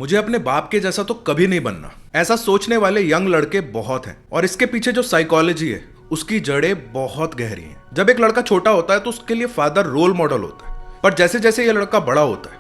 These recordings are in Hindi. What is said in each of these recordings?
मुझे अपने बाप के जैसा तो कभी नहीं बनना, ऐसा सोचने वाले यंग लड़के बहुत हैं और इसके पीछे जो साइकोलॉजी है उसकी जड़ें बहुत गहरी हैं। जब एक लड़का छोटा होता है तो उसके लिए फादर रोल मॉडल होता है, पर जैसे जैसे ये लड़का बड़ा होता है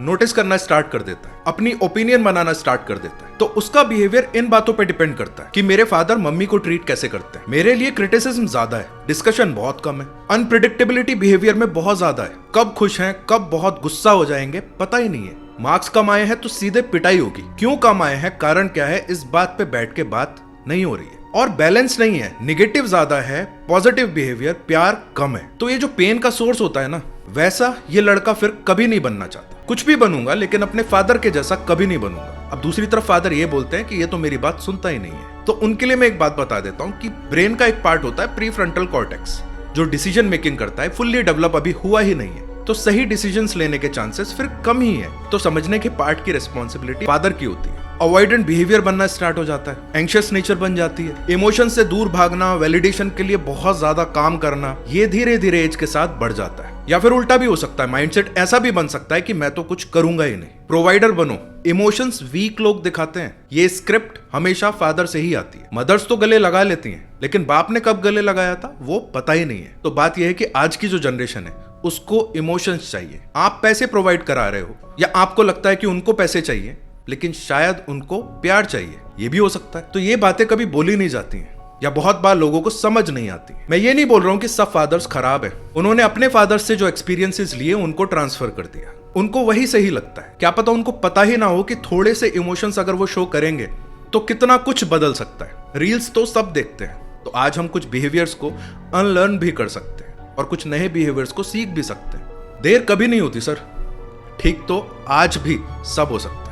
नोटिस करना स्टार्ट कर देता है, अपनी ओपिनियन बनाना स्टार्ट कर देता है, तो उसका बिहेवियर इन बातों पे डिपेंड करता है कि मेरे फादर मम्मी को ट्रीट कैसे करते हैं। मेरे लिए क्रिटिसिज्म ज्यादा है, डिस्कशन बहुत कम है, अनप्रिडिक्टेबिलिटी बिहेवियर में बहुत ज्यादा है। कब खुश हैं कब बहुत गुस्सा हो जाएंगे पता ही नहीं है। मार्क्स कम आए हैं तो सीधे पिटाई होगी, क्यों कम आए हैं कारण क्या है इस बात पे बैठ के बात नहीं हो रही है। और बैलेंस नहीं है, निगेटिव ज्यादा है, पॉजिटिव बिहेवियर, प्यार कम है। तो ये जो पेन का सोर्स होता है ना, वैसा ये लड़का फिर कभी नहीं बनना चाहता। कुछ भी बनूंगा लेकिन अपने फादर के जैसा कभी नहीं बनूंगा। अब दूसरी तरफ फादर ये बोलते हैं कि ये तो मेरी बात सुनता ही नहीं है। तो उनके लिए मैं एक बात बता देता हूँ कि ब्रेन का एक पार्ट होता है प्री फ्रंटल कॉर्टेक्स, जो डिसीजन मेकिंग करता है, फुल्ली डेवलप अभी हुआ ही नहीं है, तो सही डिसीजंस लेने के चांसेस फिर कम ही है। तो समझने के पार्ट की रिस्पॉन्सिबिलिटी फादर की होती है। अवॉइडेंट बिहेवियर बनना स्टार्ट हो जाता है, एंग्शियस नेचर बन जाती है, इमोशन से दूर भागना, वैलिडेशन के लिए बहुत ज्यादा काम करना, ये धीरे धीरे एज के साथ बढ़ जाता है। या फिर उल्टा भी हो सकता है, माइंडसेट ऐसा भी बन सकता है कि मैं तो कुछ करूंगा ही नहीं। प्रोवाइडर बनो, इमोशंस वीक लोग दिखाते हैं, ये स्क्रिप्ट हमेशा फादर से ही आती है। मदर्स तो गले लगा लेती हैं, लेकिन बाप ने कब गले लगाया था वो पता ही नहीं है। तो बात यह है कि आज की जो जनरेशन है उसको इमोशंस चाहिए। आप पैसे प्रोवाइड करा रहे हो या आपको लगता है कि उनको पैसे चाहिए लेकिन शायद उनको प्यार चाहिए, ये भी हो सकता है। तो ये बातें कभी बोली नहीं जाती हैं या बहुत बार लोगों को समझ नहीं आती। मैं ये नहीं बोल रहा हूं कि सब फादर्स खराब है, उन्होंने अपने फादर्स से जो एक्सपीरियंसेस लिए उनको ट्रांसफर कर दिया, उनको वही सही लगता है। क्या पता उनको पता ही ना हो कि थोड़े से इमोशंस अगर वो शो करेंगे तो कितना कुछ बदल सकता है। रील्स तो सब देखते हैं, तो आज हम कुछ बिहेवियर्स को अनलर्न भी कर सकते हैं और कुछ नए बिहेवियर्स को सीख भी सकते हैं। देर कभी नहीं होती सर, ठीक तो आज भी सब हो सकता है।